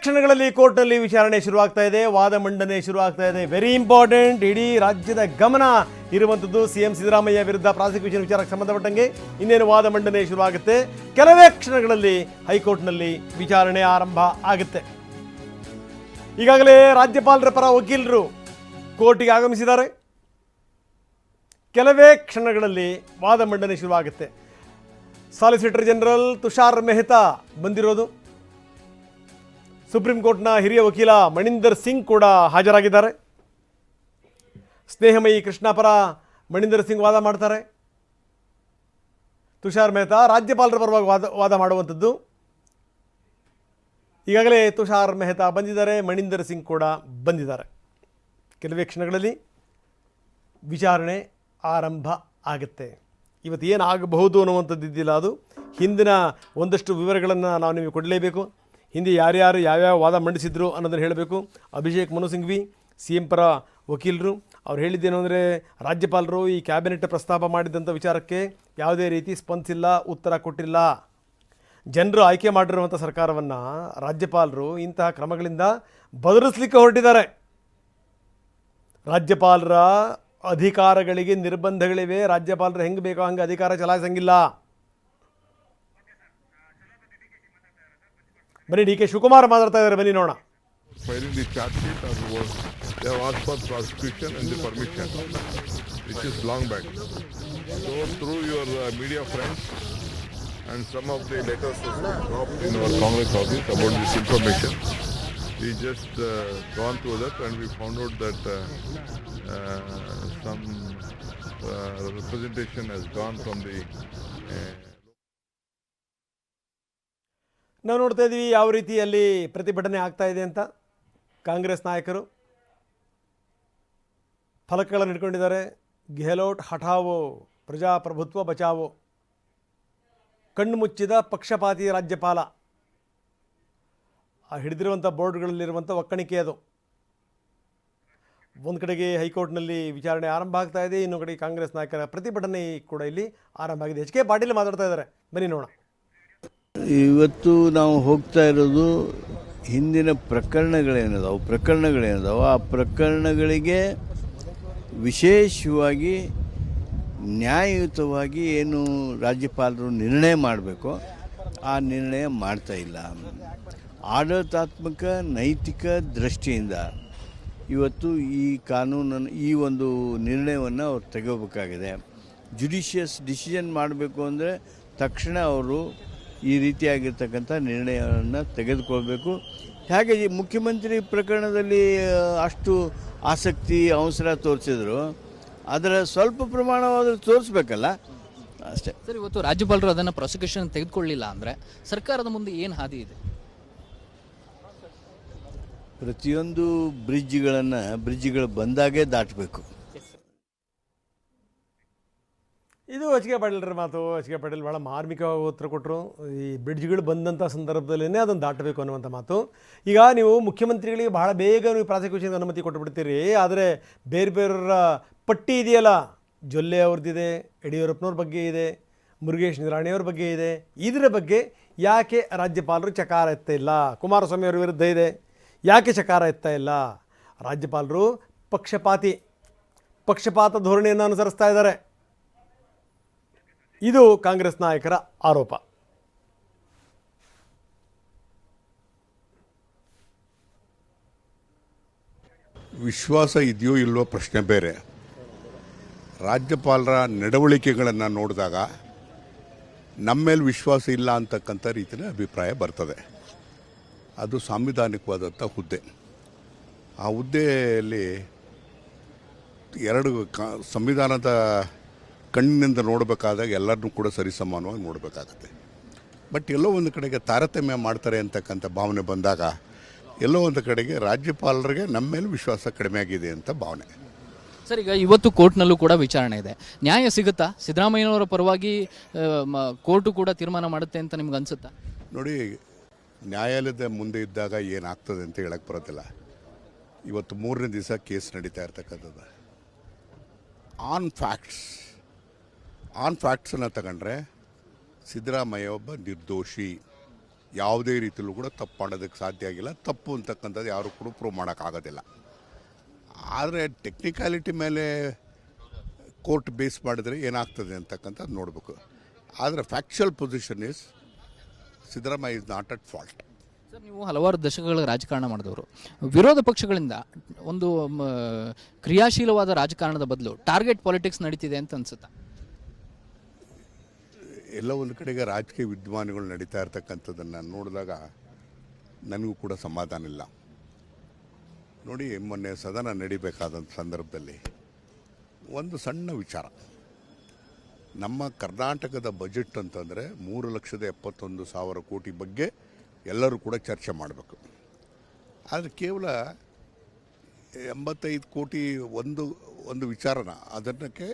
ಕ್ಷಣಗಳಲ್ಲಿ ಕೋರ್ಟ್ನಲ್ಲಿ ವಿಚಾರಣೆ ಶುರುವಾಗ್ತಾ ಇದೆ, ವಾದ ಮಂಡನೆ ಶುರುವಾಗ್ತಾ ಇದೆ. Very important. ಇಡೀ ರಾಜ್ಯದ ಗಮನ ಇರುವಂಥದ್ದು ಸಿಎಂ ಸಿದ್ದರಾಮಯ್ಯ ವಿರುದ್ಧ ಪ್ರಾಸಿಕ್ಯೂಷನ್ ವಿಚಾರಕ್ಕೆ ಸಂಬಂಧಪಟ್ಟಂಗೆ ಇನ್ನೇನು ವಾದ ಮಂಡನೆ ಶುರುವಾಗುತ್ತೆ. ಕೆಲವೇ ಕ್ಷಣಗಳಲ್ಲಿ ಹೈಕೋರ್ಟ್ನಲ್ಲಿ ವಿಚಾರಣೆ ಆರಂಭ ಆಗುತ್ತೆ. ಈಗಾಗಲೇ ರಾಜ್ಯಪಾಲರ ಪರ ವಕೀಲರು ಕೋರ್ಟಿಗೆ ಆಗಮಿಸಿದ್ದಾರೆ. ಕೆಲವೇ ಕ್ಷಣಗಳಲ್ಲಿ ವಾದ ಮಂಡನೆ ಶುರುವಾಗುತ್ತೆ. ಸಾಲಿಸಿಟರ್ ಜನರಲ್ ತುಷಾರ್ ಮೆಹ್ತಾ ಬಂದಿರೋದು, ಸುಪ್ರೀಂ ಕೋರ್ಟ್ನ ಹಿರಿಯ ವಕೀಲ ಮಣಿಂದರ್ ಸಿಂಗ್ ಕೂಡ ಹಾಜರಾಗಿದ್ದಾರೆ. ಸ್ನೇಹಮಯಿ ಕೃಷ್ಣ ಪರ ಮಣಿಂದರ್ ಸಿಂಗ್ ವಾದ ಮಾಡ್ತಾರೆ. ತುಷಾರ್ ಮೆಹ್ತಾ ರಾಜ್ಯಪಾಲರ ಪರವಾಗಿ ವಾದ ಮಾಡುವಂಥದ್ದು. ಈಗಾಗಲೇ ತುಷಾರ್ ಮೆಹ್ತಾ ಬಂದಿದ್ದಾರೆ, ಮಣಿಂದರ್ ಸಿಂಗ್ ಕೂಡ ಬಂದಿದ್ದಾರೆ. ಕೆಲವೇ ಕ್ಷಣಗಳಲ್ಲಿ ವಿಚಾರಣೆ ಆರಂಭ ಆಗುತ್ತೆ. ಇವತ್ತು ಏನಾಗಬಹುದು ಅನ್ನುವಂಥದ್ದು ಇದ್ದಿಲ್ಲ, ಅದು ಹಿಂದಿನ ಒಂದಷ್ಟು ವಿವರಗಳನ್ನು ನಾವು ನಿಮಗೆ ಕೊಡಲೇಬೇಕು. ಹಿಂದೆ ಯಾರ್ಯಾರು ಯಾವ್ಯಾವ ವಾದ ಮಂಡಿಸಿದ್ರು ಅನ್ನೋದನ್ನು ಹೇಳಬೇಕು. ಅಭಿಷೇಕ್ ಮನು ಸಿಂಘ್ವಿ ಸಿ ಎಂ ಪರ ವಕೀಲರು ಅವ್ರು ಹೇಳಿದ್ದೇನು ಅಂದರೆ, ರಾಜ್ಯಪಾಲರು ಈ ಕ್ಯಾಬಿನೆಟ್ ಪ್ರಸ್ತಾಪ ಮಾಡಿದಂಥ ವಿಚಾರಕ್ಕೆ ಯಾವುದೇ ರೀತಿ ಸ್ಪಂದಿಸಿಲ್ಲ, ಉತ್ತರ ಕೊಟ್ಟಿಲ್ಲ. ಜನರು ಆಯ್ಕೆ ಮಾಡಿರುವಂಥ ಸರ್ಕಾರವನ್ನು ರಾಜ್ಯಪಾಲರು ಇಂತಹ ಕ್ರಮಗಳಿಂದ ಬದಲಿಸಲಿಕ್ಕೆ ಹೊರಟಿದ್ದಾರೆ. ರಾಜ್ಯಪಾಲರ ಅಧಿಕಾರಗಳಿಗೆ ನಿರ್ಬಂಧಗಳಿವೆ. ರಾಜ್ಯಪಾಲರು ಹೆಂಗೆ ಬೇಕೋ ಹಂಗೆ ಅಧಿಕಾರ ಚಲಾಯಿಸಂಗಿಲ್ಲ. ಬನ್ನಿ ಡಿ ಕೆ ಶಿವಕುಮಾರ್ ಮಾತಾಡ್ತಾ ಇದ್ದಾರೆ, ಬನ್ನಿ ನೋಡೋಣ. Filing the charge sheet or they have asked for prosecution and the permission, which is long back. So through your media friends and some of the letters dropped in our Congress office about this information, we just gone through that and we found out that some representation has gone from the ನಾವು ನೋಡ್ತಾ ಇದ್ದೀವಿ ಯಾವ ರೀತಿಯಲ್ಲಿ ಪ್ರತಿಭಟನೆ ಆಗ್ತಾ ಇದೆ ಅಂತ. ಕಾಂಗ್ರೆಸ್ ನಾಯಕರು ಫಲಕಗಳನ್ನು ಇಟ್ಕೊಂಡಿದ್ದಾರೆ. ಗೆಹ್ಲೋಟ್ ಹಠಾವೋ, ಪ್ರಜಾಪ್ರಭುತ್ವ ಬಚಾವೋ, ಕಣ್ಣು ಮುಚ್ಚಿದ ಪಕ್ಷಪಾತಿ ರಾಜ್ಯಪಾಲ, ಆ ಹಿಡಿದಿರುವಂಥ ಬೋರ್ಡ್ಗಳಲ್ಲಿರುವಂಥ ಒಕ್ಕಣಿಕೆ ಅದು. ಒಂದು ಕಡೆಗೆ ಹೈಕೋರ್ಟ್ನಲ್ಲಿ ವಿಚಾರಣೆ ಆರಂಭ ಆಗ್ತಾ ಇದೆ, ಇನ್ನೊಂದು ಕಡೆಗೆ ಕಾಂಗ್ರೆಸ್ ನಾಯಕರ ಪ್ರತಿಭಟನೆ ಕೂಡ ಇಲ್ಲಿ ಆರಂಭ ಆಗಿದೆ. ಎಚ್ ಕೆ ಪಾಟೀಲ್ ಮಾತಾಡ್ತಾ ಇದ್ದಾರೆ, ಬನ್ನಿ ನೋಡೋಣ. ಇವತ್ತು ನಾವು ಹೋಗ್ತಾ ಇರೋದು ಹಿಂದಿನ ಪ್ರಕರಣಗಳೇನದಾವ ಆ ಪ್ರಕರಣಗಳಿಗೆ ವಿಶೇಷವಾಗಿ ನ್ಯಾಯಯುತವಾಗಿ ಏನು ರಾಜ್ಯಪಾಲರು ನಿರ್ಣಯ ಮಾಡಬೇಕು ಆ ನಿರ್ಣಯ ಮಾಡ್ತಾ ಇಲ್ಲ. ಆಡಳಿತಾತ್ಮಕ ನೈತಿಕ ದೃಷ್ಟಿಯಿಂದ ಇವತ್ತು ಈ ಕಾನೂನನ್ನು ಈ ಒಂದು ನಿರ್ಣಯವನ್ನು ಅವ್ರು ತೆಗೋಬೇಕಾಗಿದೆ. ಜುಡಿಷಿಯಸ್ ಡಿಸಿಷನ್ ಮಾಡಬೇಕು ಅಂದರೆ ತಕ್ಷಣ ಅವರು ಈ ರೀತಿಯಾಗಿರ್ತಕ್ಕಂಥ ನಿರ್ಣಯವನ್ನು ತೆಗೆದುಕೊಳ್ಬೇಕು. ಹಾಗೆ ಮುಖ್ಯಮಂತ್ರಿ ಪ್ರಕರಣದಲ್ಲಿ ಅಷ್ಟು ಆಸಕ್ತಿ ಅವಸರ ತೋರಿಸಿದ್ರು, ಅದರ ಸ್ವಲ್ಪ ಪ್ರಮಾಣವಾದರೂ ತೋರಿಸ್ಬೇಕಲ್ಲ, ಅಷ್ಟೇ. ಸರ್, ಇವತ್ತು ರಾಜ್ಯಪಾಲರು ಅದನ್ನು ಪ್ರಾಸಿಕ್ಯೂಷನ್ ತೆಗೆದುಕೊಳ್ಳಿಲ್ಲ ಅಂದರೆ ಸರ್ಕಾರದ ಮುಂದೆ ಏನು ಹಾದಿ ಇದೆ? ಪ್ರತಿಯೊಂದು ಬ್ರಿಡ್ಜ್ಗಳು ಬಂದಾಗೇ ದಾಟಬೇಕು. ಇದು ಎಚ್ ಕೆ ಪಾಟೀಲರ ಮಾತು. ಎಚ್ ಕೆ ಪಾಟೀಲ್ ಭಾಳ ಮಾರ್ಮಿಕವಾಗಿ ಉತ್ತರ ಕೊಟ್ಟರು. ಈ ಬ್ರಿಡ್ಜ್ಗಳು ಬಂದಂಥ ಸಂದರ್ಭದಲ್ಲೇ ಅದನ್ನು ದಾಟಬೇಕು ಅನ್ನುವಂಥ ಮಾತು. ಈಗ ನೀವು ಮುಖ್ಯಮಂತ್ರಿಗಳಿಗೆ ಬಹಳ ಬೇಗ ನೀವು ಪ್ರಾಸಿಕ್ಯೂಷನ್ಗೆ ಅನುಮತಿ ಕೊಟ್ಟು ಬಿಡ್ತೀರಿ, ಆದರೆ ಬೇರೆ ಬೇರೆಯವರ ಪಟ್ಟಿ ಇದೆಯಲ್ಲ, ಜೊಲ್ಲೆ ಅವ್ರದ್ದಿದೆ, ಯಡಿಯೂರಪ್ಪನವ್ರ ಬಗ್ಗೆ ಇದೆ, ಮುರುಗೇಶ್ ನಿರಾಣಿಯವ್ರ ಬಗ್ಗೆ ಇದೆ. ಇದರ ಬಗ್ಗೆ ಯಾಕೆ ರಾಜ್ಯಪಾಲರು ಚಕಾರ ಎತ್ತಾ ಇಲ್ಲ? ಕುಮಾರಸ್ವಾಮಿ ಅವರ ವಿರುದ್ಧ ಇದೆ, ಯಾಕೆ ಚಕಾರ ಎತ್ತಾ ಇಲ್ಲ? ರಾಜ್ಯಪಾಲರು ಪಕ್ಷಪಾತ ಧೋರಣೆಯನ್ನು ಅನುಸರಿಸ್ತಾ ಇದ್ದಾರೆ. ಇದು ಕಾಂಗ್ರೆಸ್ ನಾಯಕರ ಆರೋಪ. ವಿಶ್ವಾಸ ಇದೆಯೋ ಇಲ್ವೋ ಪ್ರಶ್ನೆ ಬೇರೆ. ರಾಜ್ಯಪಾಲರ ನಡವಳಿಕೆಗಳನ್ನು ನೋಡಿದಾಗ ನಮ್ಮ ಮೇಲೆ ವಿಶ್ವಾಸ ಇಲ್ಲ ಅಂತಕ್ಕಂಥ ರೀತಿಯ ಅಭಿಪ್ರಾಯ ಬರ್ತದೆ. ಅದು ಸಾಂವಿಧಾನಿಕವಾದಂಥ ಹುದ್ದೆ. ಆ ಹುದ್ದೆಯಲ್ಲಿ ಎರಡು ಸಂವಿಧಾನದ ಕಣ್ಣಿನಿಂದ ನೋಡಬೇಕಾದಾಗ ಎಲ್ಲರನ್ನೂ ಕೂಡ ಸರಿಸಮಾನವಾಗಿ ನೋಡಬೇಕಾಗತ್ತೆ. ಬಟ್ ಎಲ್ಲೋ ಒಂದು ಕಡೆಗೆ ತಾರತಮ್ಯ ಮಾಡ್ತಾರೆ ಅಂತಕ್ಕಂಥ ಭಾವನೆ ಬಂದಾಗ ಎಲ್ಲೋ ಒಂದು ಕಡೆಗೆ ರಾಜ್ಯಪಾಲರಿಗೆ ನಮ್ಮ ಮೇಲೆ ವಿಶ್ವಾಸ ಕಡಿಮೆ ಆಗಿದೆ ಅಂತ ಭಾವನೆ. ಸರ್, ಈಗ ಇವತ್ತು ಕೋರ್ಟ್ನಲ್ಲೂ ಕೂಡ ವಿಚಾರಣೆ ಇದೆ, ನ್ಯಾಯ ಸಿಗುತ್ತಾ? ಸಿದ್ದರಾಮಯ್ಯನವರ ಪರವಾಗಿ ಕೋರ್ಟು ಕೂಡ ತೀರ್ಮಾನ ಮಾಡುತ್ತೆ ಅಂತ ನಿಮ್ಗೆ ಅನಿಸುತ್ತಾ? ನೋಡಿ, ನ್ಯಾಯಾಲಯದ ಮುಂದೆ ಇದ್ದಾಗ ಏನಾಗ್ತದೆ ಅಂತ ಹೇಳಕ್ಕೆ ಬರೋದಿಲ್ಲ. ಇವತ್ತು 3ನೇ ದಿವಸ ಕೇಸ್ ನಡೀತಾ ಇರ್ತಕ್ಕಂಥದ್ದು. ಆನ್ ಫ್ಯಾಕ್ಟ್ಸನ್ನು ತಗೊಂಡ್ರೆ ಸಿದ್ದರಾಮಯ್ಯ ಒಬ್ಬ ನಿರ್ದೋಷಿ. ಯಾವುದೇ ರೀತಿಯಲ್ಲೂ ಕೂಡ ತಪ್ಪು ಮಾಡೋದಕ್ಕೆ ಸಾಧ್ಯ ಆಗಿಲ್ಲ. ತಪ್ಪು ಅಂತಕ್ಕಂಥದ್ದು ಯಾರು ಕೂಡ ಪ್ರೂವ್ ಮಾಡೋಕ್ಕಾಗೋದಿಲ್ಲ. ಆದರೆ ಟೆಕ್ನಿಕಾಲಿಟಿ ಮೇಲೆ ಕೋರ್ಟ್ ಬೇಸ್ ಮಾಡಿದರೆ ಏನಾಗ್ತದೆ ಅಂತಕ್ಕಂಥದ್ದು ನೋಡಬೇಕು. ಆದರೆ factual position is Siddaramaiah is not at fault. Sir, ನೀವು ಹಲವಾರು ದಶಕಗಳ ರಾಜಕಾರಣ ಮಾಡಿದವರು, ವಿರೋಧ ಪಕ್ಷಗಳಿಂದ ಒಂದು ಕ್ರಿಯಾಶೀಲವಾದ ರಾಜಕಾರಣದ ಬದಲು ಟಾರ್ಗೆಟ್ ಪಾಲಿಟಿಕ್ಸ್ ನಡೀತಿದೆ ಅಂತ ಅನ್ಸುತ್ತಾ? ಎಲ್ಲ ಒಂದು ಕಡೆಗೆ ರಾಜಕೀಯ ವಿದ್ಯಮಾನಗಳು ನಡೀತಾ ಇರ್ತಕ್ಕಂಥದ್ದನ್ನು ನೋಡಿದಾಗ ನನಗೂ ಕೂಡ ಸಮಾಧಾನ ಇಲ್ಲ. ನೋಡಿ, ಮೊನ್ನೆ ಸದನ ನಡಿಬೇಕಾದಂಥ ಸಂದರ್ಭದಲ್ಲಿ ಒಂದು ಸಣ್ಣ ವಿಚಾರ, ನಮ್ಮ ಕರ್ನಾಟಕದ ಬಜೆಟ್ ಅಂತಂದರೆ 3,71,000 ಕೋಟಿ ಬಗ್ಗೆ ಎಲ್ಲರೂ ಕೂಡ ಚರ್ಚೆ ಮಾಡಬೇಕು. ಆದರೆ ಕೇವಲ 85 ಕೋಟಿ ಒಂದು ವಿಚಾರನ ಅದನ್ನಕ್ಕೆ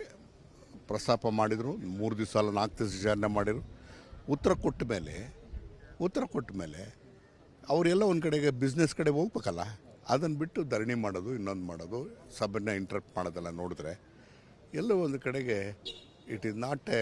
ಪ್ರಸ್ತಾಪ ಮಾಡಿದರು. 3 ದಿವಸ ಅಲ್ಲ 4 ದಿವಸ ವಿಚಾರಣೆ ಮಾಡಿದರು. ಉತ್ತರ ಕೊಟ್ಟ ಮೇಲೆ ಅವರೆಲ್ಲ ಒಂದು ಕಡೆಗೆ ಬಿಸ್ನೆಸ್ ಕಡೆ ಹೋಗ್ಬೇಕಲ್ಲ, ಅದನ್ನು ಬಿಟ್ಟು ಧರಣಿ ಮಾಡೋದು, ಇನ್ನೊಂದು ಮಾಡೋದು, ಸಭೆನ ಇಂಟರಪ್ಟ್ ಮಾಡೋದೆಲ್ಲ ನೋಡಿದ್ರೆ ಎಲ್ಲೋ ಒಂದು ಕಡೆಗೆ ಇಟ್ ಈಸ್ ನಾಟ್ ಎ